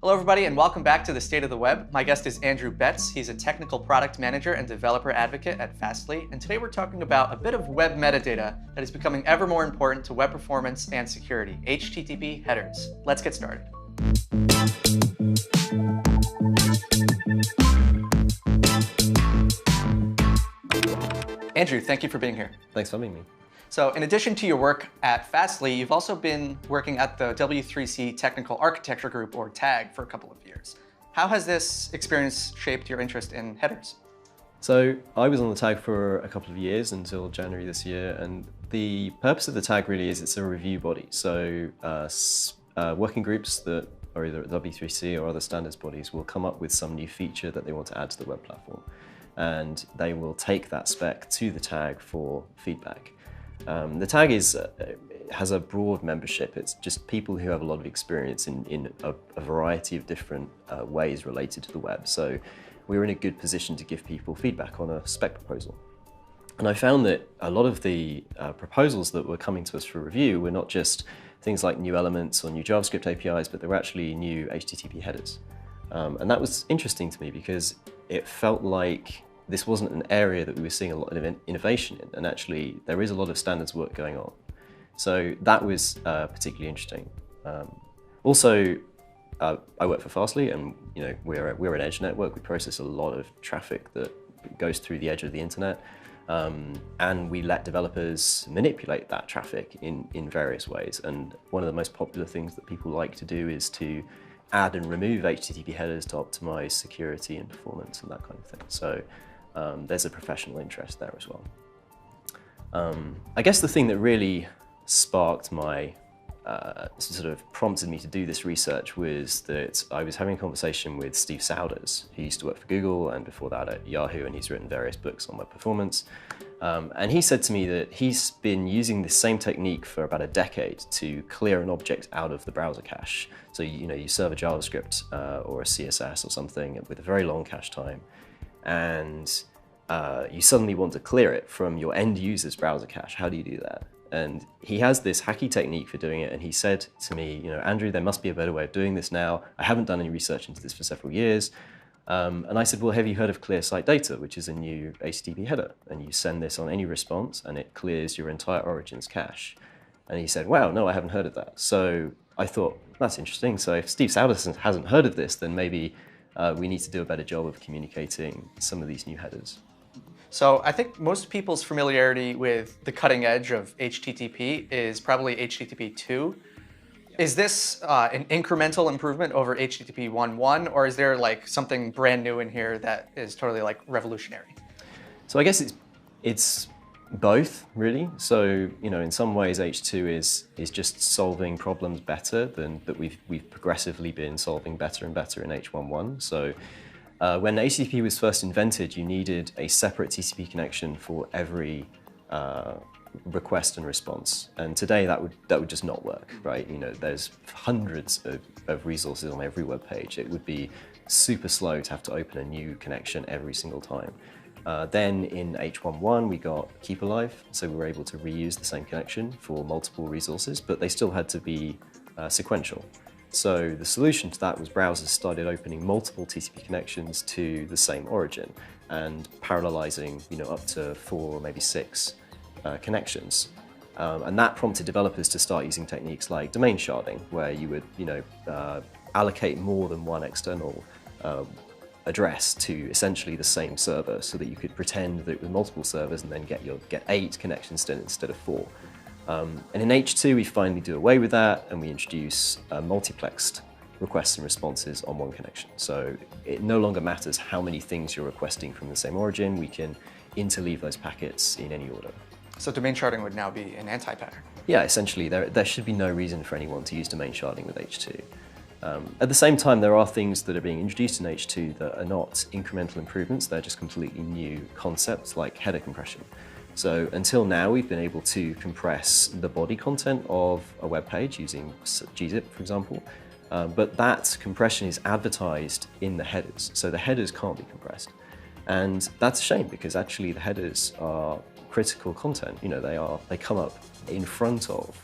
Hello everybody and welcome back to the State of the Web. My guest is Andrew Betts. He's a technical product manager and developer advocate at Fastly, and today we're talking about a bit of web metadata that is becoming ever more important to web performance and security, HTTP headers. Let's get started. Andrew, thank you for being here. Thanks for having me. So in addition to your work at Fastly, you've also been working at the W3C Technical Architecture Group, or TAG, for a couple of years. How has this experience shaped your interest in headers? So I was on the TAG for a couple of years until January this year, and the purpose of the TAG really is it's a review body. So working groups that are either at W3C or other standards bodies will come up with some new feature that they want to add to the web platform. And they will take that spec to the TAG for feedback. The TAG has a broad membership. It's just people who have a lot of experience in a variety of different ways related to the web. So we're in a good position to give people feedback on a spec proposal. And I found that a lot of the proposals that were coming to us for review were not just things like new elements or new JavaScript APIs, but they were actually new HTTP headers. And that was interesting to me because it felt like this wasn't an area that we were seeing a lot of innovation in, and actually there is a lot of standards work going on. So that was particularly interesting. Also, I work for Fastly, and we're an edge network. We process a lot of traffic that goes through the edge of the internet, and we let developers manipulate that traffic in various ways. And one of the most popular things that people like to do is to add and remove HTTP headers to optimize security and performance and that kind of thing. So there's a professional interest there as well. I guess the thing that really sparked my, sort of prompted me to do this research was that I was having a conversation with Steve Souders, who used to work for Google and before that at Yahoo, and he's written various books on web performance. And he said to me that he's been using the same technique for about a decade to clear an object out of the browser cache. So you serve a JavaScript or a CSS or something with a very long cache time, and you suddenly want to clear it from your end user's browser cache. How do you do that? And he has this hacky technique for doing it, and he said to me, Andrew, there must be a better way of doing this now. I haven't done any research into this for several years. And I said, well, have you heard of clear site data, which is a new HTTP header? And you send this on any response, and it clears your entire origins cache. And he said, wow, no, I haven't heard of that. So I thought, that's interesting. So if Steve Souders hasn't heard of this, then maybe we need to do a better job of communicating some of these new headers. So I think most people's familiarity with the cutting edge of HTTP is probably HTTP 2. Is this an incremental improvement over HTTP 1.1, or is there like something brand new in here that is totally like revolutionary? So I guess it's both, really. So in some ways H2 is just solving problems better than that we've progressively been solving better and better in H1.1. So when HTTP was first invented, you needed a separate TCP connection for every request and response, and today that would just not work, right? There's hundreds of resources on every web page. It would be super slow to have to open a new connection every single time. Then in H1.1 we got Keep Alive, so we were able to reuse the same connection for multiple resources, but they still had to be sequential. So the solution to that was browsers started opening multiple TCP connections to the same origin and parallelizing up to 4 or maybe 6 connections. And that prompted developers to start using techniques like domain sharding, where you would allocate more than one external address to essentially the same server, so that you could pretend that it was multiple servers and then get 8 connections instead of 4. And in H2 we finally do away with that, and we introduce multiplexed requests and responses on one connection. So it no longer matters how many things you're requesting from the same origin. We can interleave those packets in any order. So domain sharding would now be an anti-pattern? Yeah, essentially there should be no reason for anyone to use domain sharding with H2. At the same time, there are things that are being introduced in H2 that are not incremental improvements. They're just completely new concepts, like header compression. So until now, we've been able to compress the body content of a web page using gzip, for example, but that compression is advertised in the headers, so the headers can't be compressed. And that's a shame, because actually the headers are critical content. They come up in front of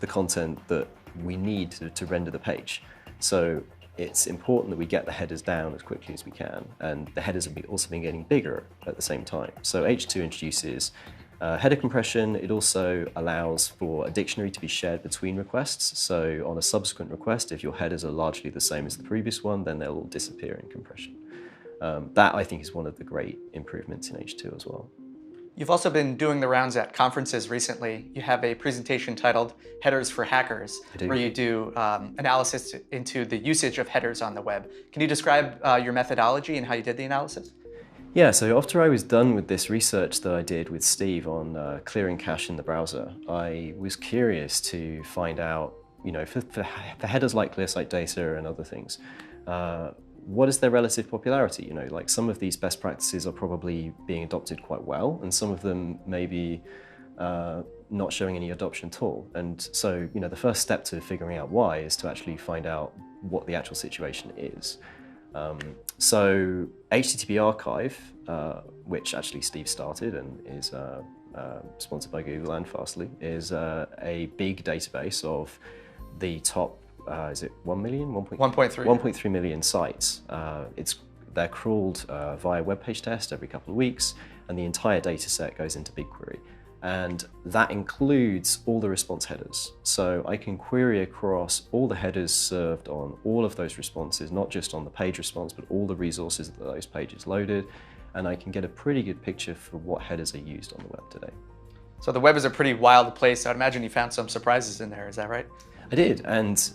the content that we need to render the page. So it's important that we get the headers down as quickly as we can, and the headers have also been getting bigger at the same time. So H2 introduces header compression. It also allows for a dictionary to be shared between requests. So on a subsequent request, if your headers are largely the same as the previous one, then they'll all disappear in compression. That, I think, is one of the great improvements in H2 as well. You've also been doing the rounds at conferences recently. You have a presentation titled Headers for Hackers, where you do analysis into the usage of headers on the web. Can you describe your methodology and how you did the analysis? Yeah, so after I was done with this research that I did with Steve on clearing cache in the browser, I was curious to find out, for headers like clear site data and other things, what is their relative popularity? Like some of these best practices are probably being adopted quite well, and some of them may be not showing any adoption at all. And so, the first step to figuring out why is to actually find out what the actual situation is. So HTTP Archive, which actually Steve started and is sponsored by Google and Fastly, is a big database of the top is it 1 million? 1.3 million sites. They're crawled via web page test every couple of weeks, and the entire data set goes into BigQuery. And that includes all the response headers. So I can query across all the headers served on all of those responses, not just on the page response, but all the resources that those pages loaded. And I can get a pretty good picture for what headers are used on the web today. So the web is a pretty wild place. I'd imagine you found some surprises in there. Is that right? I did. And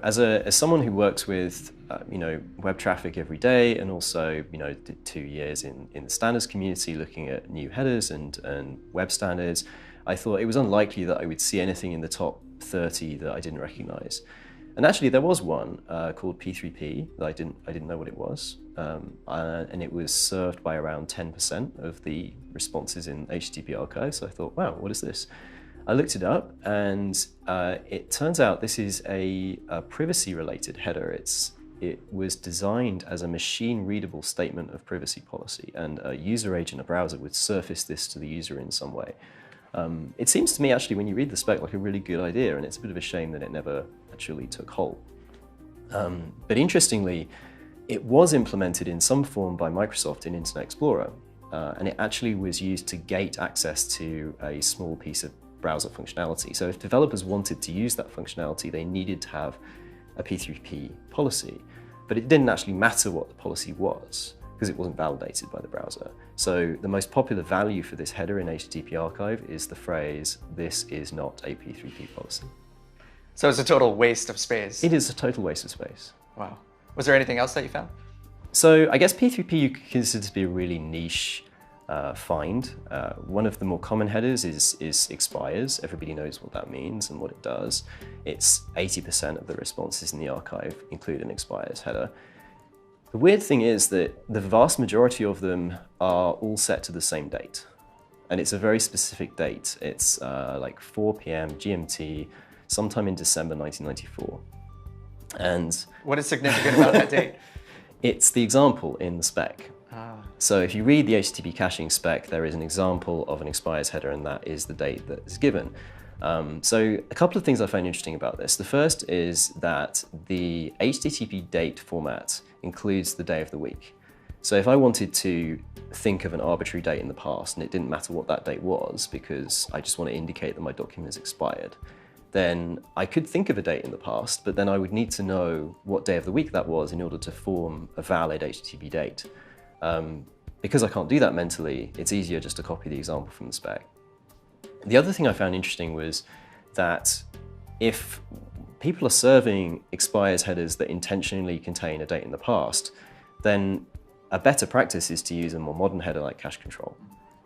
as someone who works with web traffic every day, and also did 2 years in the standards community looking at new headers and web standards, I thought it was unlikely that I would see anything in the top 30 that I didn't recognize. And actually, there was one called P3P that I didn't know what it was, and it was served by around 10% of the responses in HTTP Archive. So I thought, wow, what is this? I looked it up, and it turns out this is a privacy-related header. It was designed as a machine-readable statement of privacy policy, and a user agent, a browser, would surface this to the user in some way. It seems to me, actually, when you read the spec, like a really good idea, and it's a bit of a shame that it never actually took hold. But interestingly, it was implemented in some form by Microsoft in Internet Explorer, and it actually was used to gate access to a small piece of browser functionality. So if developers wanted to use that functionality, they needed to have a P3P policy, but it didn't actually matter what the policy was because it wasn't validated by the browser. So the most popular value for this header in HTTP Archive is the phrase, "This is not a P3P policy." So it's a total waste of space. It is a total waste of space. Wow. Was there anything else that you found? So I guess P3P you could consider to be a really niche find. One of the more common headers is expires. Everybody knows what that means and what it does. It's 80% of the responses in the archive include an expires header. The weird thing is that the vast majority of them are all set to the same date. And it's a very specific date. It's like 4 p.m. GMT, sometime in December 1994. And what is significant about that date? It's the example in the spec. So if you read the HTTP caching spec, there is an example of an expires header, and that is the date that is given. So a couple of things I find interesting about this. The first is that the HTTP date format includes the day of the week. So if I wanted to think of an arbitrary date in the past, and it didn't matter what that date was because I just want to indicate that my document has expired, then I could think of a date in the past, but then I would need to know what day of the week that was in order to form a valid HTTP date. Because I can't do that mentally, it's easier just to copy the example from the spec. The other thing I found interesting was that if people are serving expires headers that intentionally contain a date in the past, then a better practice is to use a more modern header like cache control.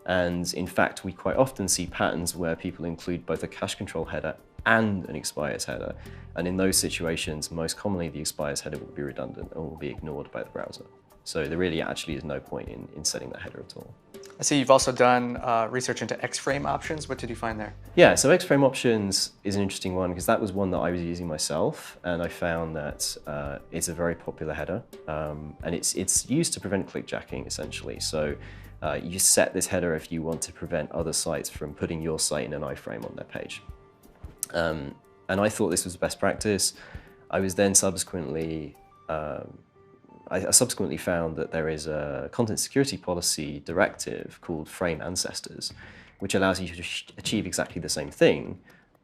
And in fact, we quite often see patterns where people include both a cache control header and an expires header. And in those situations, most commonly the expires header will be redundant and will be ignored by the browser. So there really actually is no point in setting that header at all. I see you've also done research into X-frame options. What did you find there? Yeah, so X-frame options is an interesting one because that was one that I was using myself, and I found that it's a very popular header, and it's used to prevent clickjacking essentially. So you set this header if you want to prevent other sites from putting your site in an iframe on their page. And I thought this was best practice. I was then subsequently I subsequently found that there is a content security policy directive called Frame Ancestors, which allows you to achieve exactly the same thing,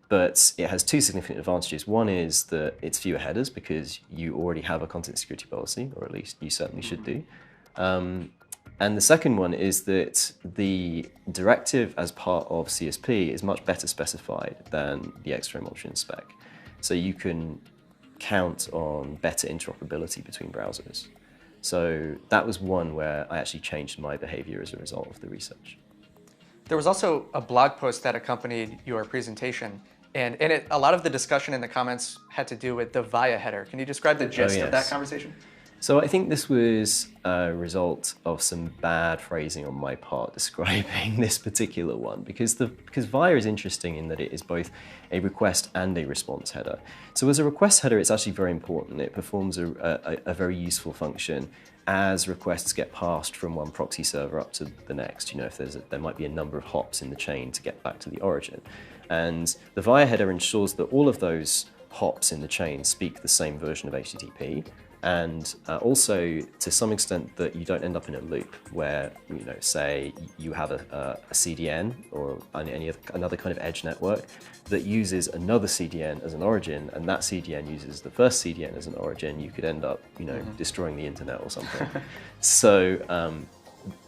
but it has two significant advantages. One is that it's fewer headers because you already have a content security policy, or at least you certainly should do. And the second one is that the directive as part of CSP is much better specified than the X-Frame spec. So you can count on better interoperability between browsers. So that was one where I actually changed my behavior as a result of the research. There was also a blog post that accompanied your presentation, and in it, a lot of the discussion in the comments had to do with the VIA header. Can you describe the gist of that conversation? So I think this was a result of some bad phrasing on my part describing this particular one, because VIA is interesting in that it is both a request and a response header. So as a request header, it's actually very important. It performs a very useful function as requests get passed from one proxy server up to the next. You know, if there might be a number of hops in the chain to get back to the origin. And the VIA header ensures that all of those hops in the chain speak the same version of HTTP. And also, to some extent, that you don't end up in a loop where, you know, say you have a CDN or another kind of edge network that uses another CDN as an origin, and that CDN uses the first CDN as an origin. You could end up, you know, destroying the internet or something. So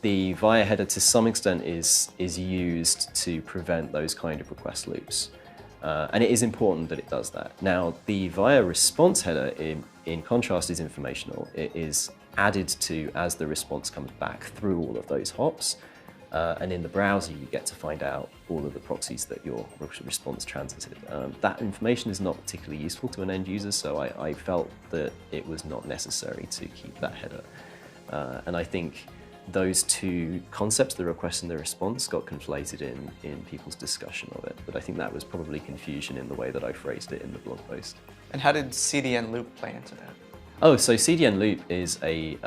the VIA header, to some extent, is used to prevent those kind of request loops. And it is important that it does that. Now, the VIA response header, in contrast, is informational. It is added to as the response comes back through all of those hops. And in the browser, you get to find out all of the proxies that your response transited. That information is not particularly useful to an end user, so I felt that it was not necessary to keep that header. And I think those two concepts, the request and the response, got conflated in people's discussion of it. But I think that was probably confusion in the way that I phrased it in the blog post. And how did CDN loop play into that? Oh, so CDN loop is a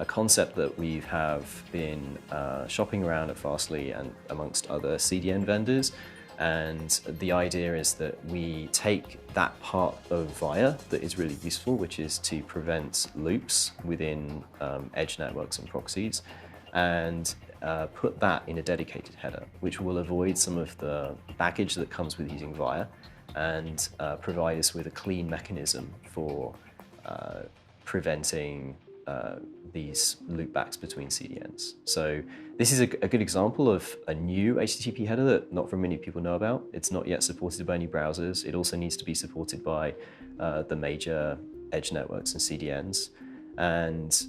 concept that we have been shopping around at Fastly and amongst other CDN vendors. And the idea is that we take that part of VIA that is really useful, which is to prevent loops within edge networks and proxies, and put that in a dedicated header, which will avoid some of the baggage that comes with using VIA and provide us with a clean mechanism for preventing these loopbacks between CDNs. So this is a good example of a new HTTP header that not very many people know about. It's not yet supported by any browsers. It also needs to be supported by the major edge networks and CDNs. And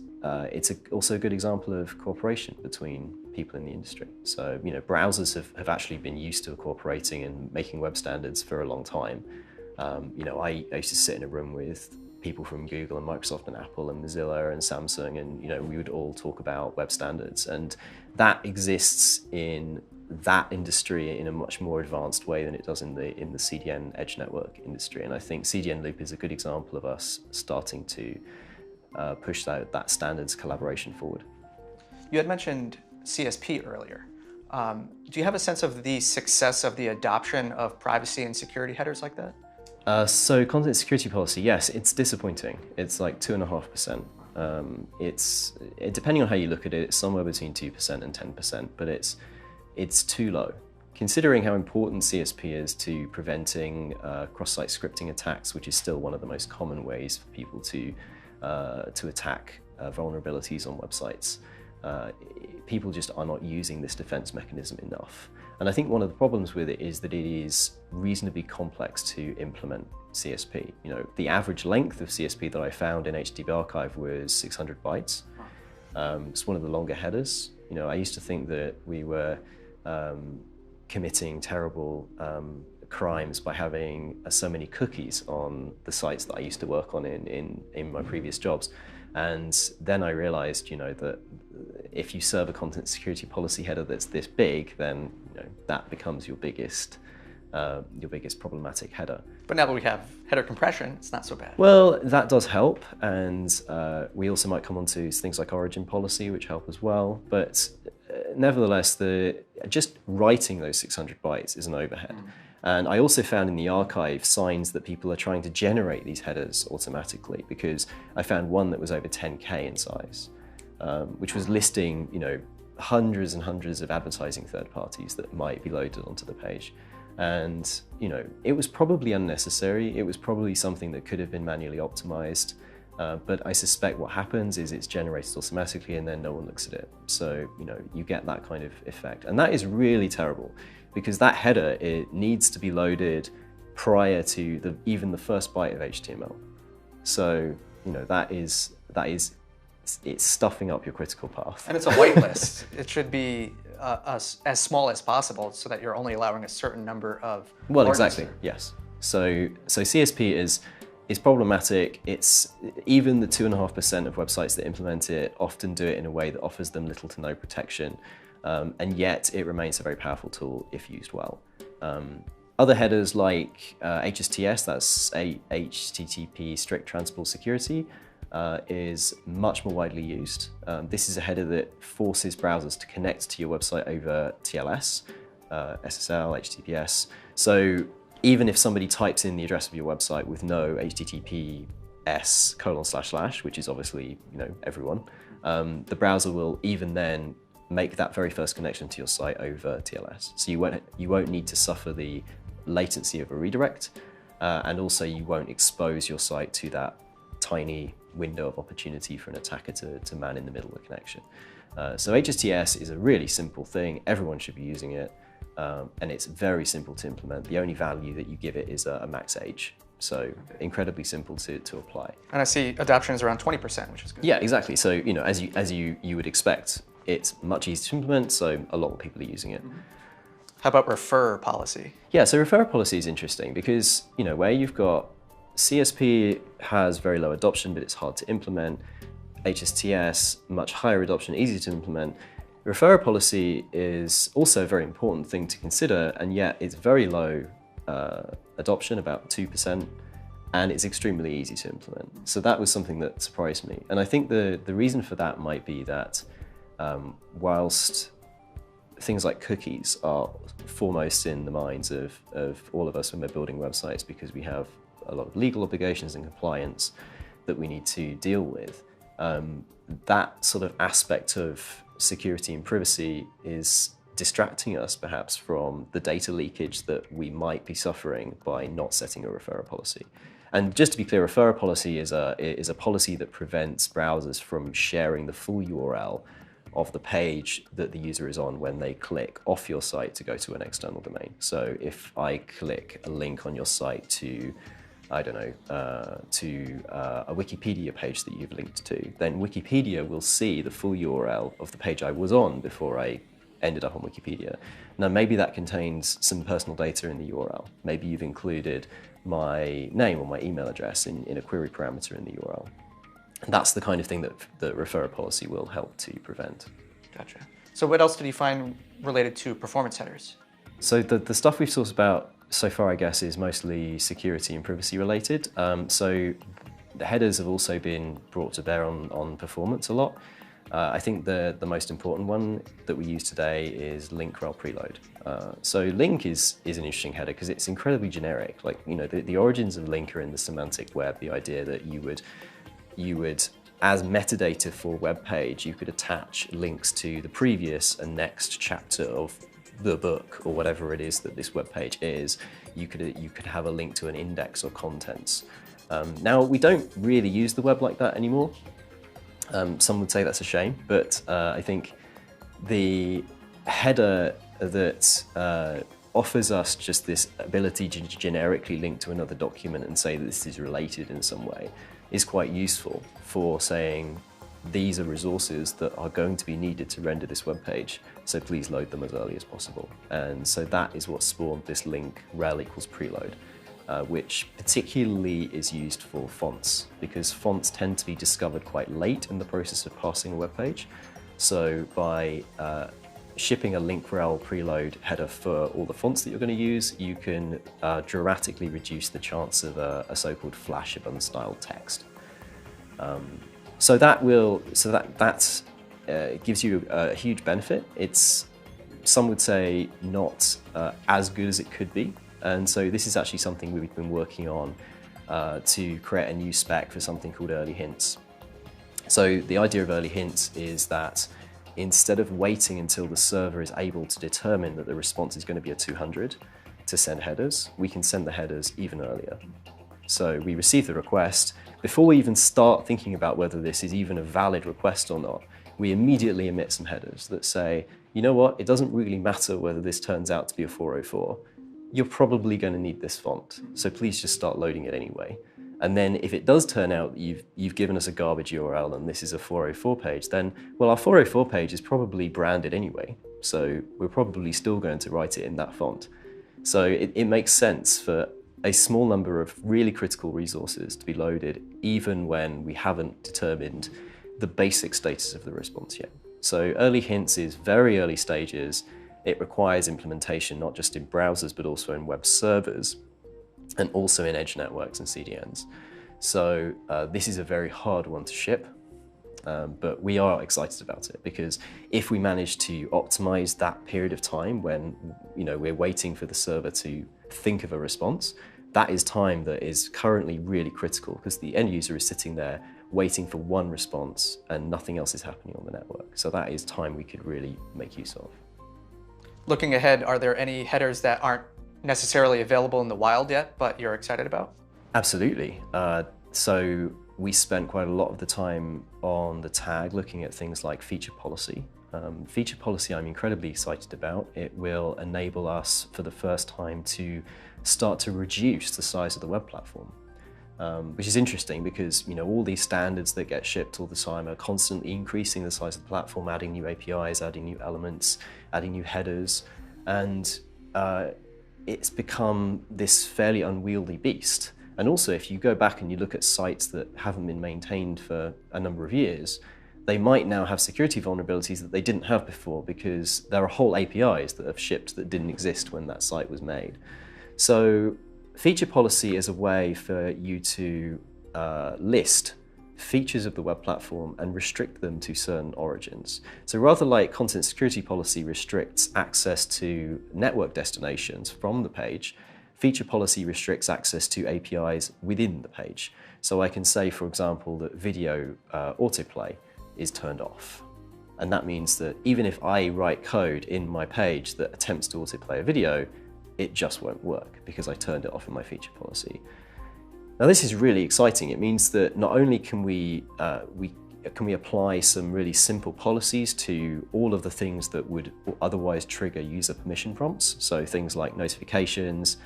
it's also a good example of cooperation between people in the industry. So, you know, browsers have actually been used to cooperating and making web standards for a long time. You know, I used to sit in a room with people from Google and Microsoft and Apple and Mozilla and Samsung, and, you know, we would all talk about web standards, and that exists in that industry in a much more advanced way than it does in the CDN edge network industry. And I think CDN Loop is a good example of us starting to push that standards collaboration forward. You had mentioned CSP earlier. Do you have a sense of the success of the adoption of privacy and security headers like that? So content security policy, yes, it's disappointing. It's like 2.5%. Depending on how you look at it, it's somewhere between 2% and 10%, but it's too low. Considering how important CSP is to preventing cross-site scripting attacks, which is still one of the most common ways for people to attack vulnerabilities on websites, people just are not using this defense mechanism enough. And I think one of the problems with it is that it is reasonably complex to implement CSP. You know, the average length of CSP that I found in HTTP Archive was 600 bytes. It's one of the longer headers. You know, I used to think that we were committing terrible crimes by having so many cookies on the sites that I used to work on in my previous jobs. And then I realized, you know, that if you serve a content security policy header that's this big, then, you know, that becomes your biggest problematic header. But now that we have header compression, it's not so bad. Well, that does help, and we also might come on to things like origin policy, which help as well. But nevertheless, just writing those 600 bytes is an overhead. And I also found in the archive signs that people are trying to generate these headers automatically, because I found one that was over 10K in size, which was listing, hundreds and hundreds of advertising third parties that might be loaded onto the page. And, it was probably unnecessary. It was probably something that could have been manually optimized. But I suspect what happens is it's generated automatically and then no one looks at it. So, you get that kind of effect. And that is really terrible, because that header, it needs to be loaded prior to even the first byte of HTML. So, it's stuffing up your critical path. And it's a whitelist. It should be as small as possible so that you're only allowing a certain number of Well, exactly, yes. So CSP is problematic. It's even the 2.5% of websites that implement it often do it in a way that offers them little to no protection, and yet it remains a very powerful tool if used well. Other headers like HSTS, that's HTTP Strict Transport Security, is much more widely used. This is a header that forces browsers to connect to your website over TLS, SSL, HTTPS. So even if somebody types in the address of your website with no HTTPS://, which is obviously everyone, the browser will even then make that very first connection to your site over TLS. So you won't need to suffer the latency of a redirect, and also you won't expose your site to that tiny window of opportunity for an attacker to man in the middle of the connection. So HSTS is a really simple thing. Everyone should be using it. And it's very simple to implement. The only value that you give it is a max age. So incredibly simple to apply. And I see adoption is around 20%, which is good. Yeah, exactly. So, as you would expect, it's much easier to implement, so a lot of people are using it. How about refer policy? Yeah, so refer policy is interesting because, where you've got CSP has very low adoption, but it's hard to implement. HSTS, much higher adoption, easy to implement. Referrer policy is also a very important thing to consider, and yet it's very low adoption, about 2%, and it's extremely easy to implement. So that was something that surprised me. And I think the reason for that might be that whilst things like cookies are foremost in the minds of all of us when we're building websites, because we have a lot of legal obligations and compliance that we need to deal with, that sort of aspect of security and privacy is distracting us perhaps from the data leakage that we might be suffering by not setting a referrer policy. And just to be clear, referrer policy is a policy that prevents browsers from sharing the full URL of the page that the user is on when they click off your site to go to an external domain. So if I click a link on your site to, I don't know, to a Wikipedia page that you've linked to, then Wikipedia will see the full URL of the page I was on before I ended up on Wikipedia. Now, maybe that contains some personal data in the URL. Maybe you've included my name or my email address in a query parameter in the URL. And that's the kind of thing that the referrer policy will help to prevent. Gotcha. So what else did you find related to performance headers? So the stuff we've talked about so far, I guess, is mostly security and privacy related. So the headers have also been brought to bear on performance a lot. I think the most important one that we use today is link rel preload. So link is an interesting header because it's incredibly generic. Like, the origins of link are in the semantic web, the idea that you would, as metadata for a web page, you could attach links to the previous and next chapter of the book or whatever it is that this web page is. You could have a link to an index or contents. Now, we don't really use the web like that anymore. Some would say that's a shame, but I think the header that offers us just this ability to generically link to another document and say that this is related in some way is quite useful for saying these are resources that are going to be needed to render this web page, so please load them as early as possible. And so that is what spawned this link rel equals preload, which particularly is used for fonts, because fonts tend to be discovered quite late in the process of parsing a web page. So by shipping a link rel preload header for all the fonts that you're going to use, you can dramatically reduce the chance of a so-called flash of unstyled text. So that gives you a huge benefit. It's, some would say, not as good as it could be, And so this is actually something we've been working on to create a new spec for something called early hints. So the idea of early hints is that instead of waiting until the server is able to determine that the response is going to be a 200 to send headers, we can send the headers even earlier. So we receive the request. Before we even start thinking about whether this is even a valid request or not, we immediately emit some headers that say, you know what, it doesn't really matter whether this turns out to be a 404. You're probably going to need this font, so please just start loading it anyway. And then if it does turn out that you've given us a garbage URL and this is a 404 page, then, well, our 404 page is probably branded anyway, so we're probably still going to write it in that font. So it makes sense for a small number of really critical resources to be loaded even when we haven't determined the basic status of the response yet. So early hints is very early stages. It requires implementation not just in browsers but also in web servers and also in edge networks and CDNs. So this is a very hard one to ship, but we are excited about it because if we manage to optimize that period of time when we're waiting for the server to think of a response, that is time that is currently really critical because the end user is sitting there waiting for one response and nothing else is happening on the network. So that is time we could really make use of. Looking ahead, are there any headers that aren't necessarily available in the wild yet, but you're excited about? Absolutely. So we spent quite a lot of the time on the tag looking at things like feature policy. Feature policy I'm incredibly excited about. It will enable us for the first time to start to reduce the size of the web platform, which is interesting because all these standards that get shipped all the time are constantly increasing the size of the platform, adding new APIs, adding new elements, adding new headers, and it's become this fairly unwieldy beast. And also, if you go back and you look at sites that haven't been maintained for a number of years, they might now have security vulnerabilities that they didn't have before because there are whole APIs that have shipped that didn't exist when that site was made. So feature policy is a way for you to list features of the web platform and restrict them to certain origins. So rather like content security policy restricts access to network destinations from the page, feature policy restricts access to APIs within the page. So I can say, for example, that video autoplay is turned off. And that means that even if I write code in my page that attempts to autoplay a video, it just won't work because I turned it off in my feature policy. Now this is really exciting. It means that not only can we apply some really simple policies to all of the things that would otherwise trigger user permission prompts. So things like notifications.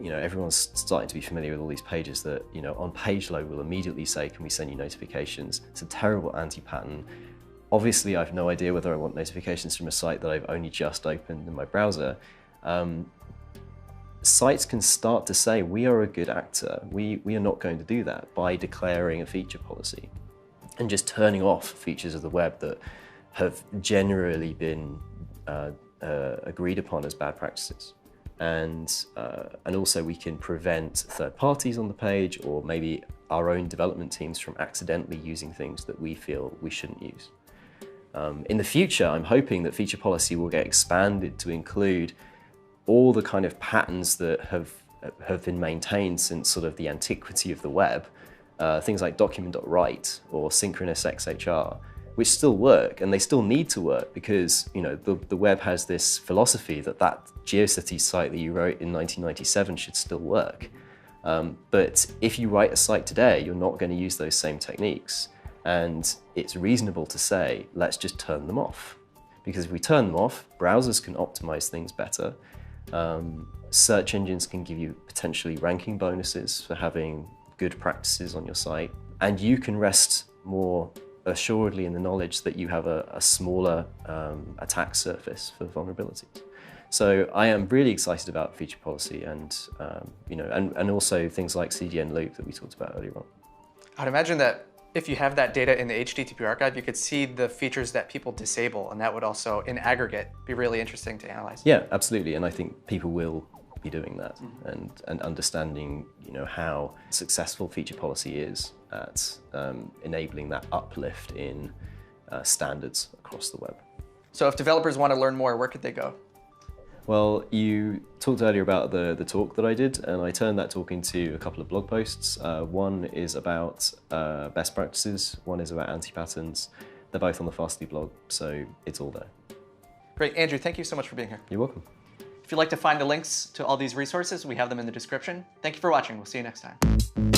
Everyone's starting to be familiar with all these pages that, on page load will immediately say, can we send you notifications? It's a terrible anti-pattern. Obviously, I've no idea whether I want notifications from a site that I've only just opened in my browser. Sites can start to say, we are a good actor. We are not going to do that by declaring a feature policy and just turning off features of the web that have generally been agreed upon as bad practices. And also we can prevent third parties on the page or maybe our own development teams from accidentally using things that we feel we shouldn't use. In the future, I'm hoping that feature policy will get expanded to include all the kind of patterns that have been maintained since sort of the antiquity of the web, things like document.write or synchronous XHR, which still work, and they still need to work because the web has this philosophy that GeoCities site that you wrote in 1997 should still work. But if you write a site today, you're not going to use those same techniques. And it's reasonable to say, let's just turn them off. Because if we turn them off, browsers can optimize things better. Search engines can give you potentially ranking bonuses for having good practices on your site. And you can rest more assuredly in the knowledge that you have a smaller attack surface for vulnerabilities. So I am really excited about feature policy and also things like CDN loop that we talked about earlier on. I'd imagine that if you have that data in the HTTP archive, you could see the features that people disable, and that would also, in aggregate, be really interesting to analyze. Yeah, absolutely, and I think people will be doing that and understanding how successful feature policy is at enabling that uplift in standards across the web. So if developers want to learn more, where could they go? Well, you talked earlier about the talk that I did, and I turned that talk into a couple of blog posts. One is about best practices, one is about anti-patterns. They're both on the Fastly blog, so it's all there. Great. Andrew, thank you so much for being here. You're welcome. If you'd like to find the links to all these resources, we have them in the description. Thank you for watching. We'll see you next time.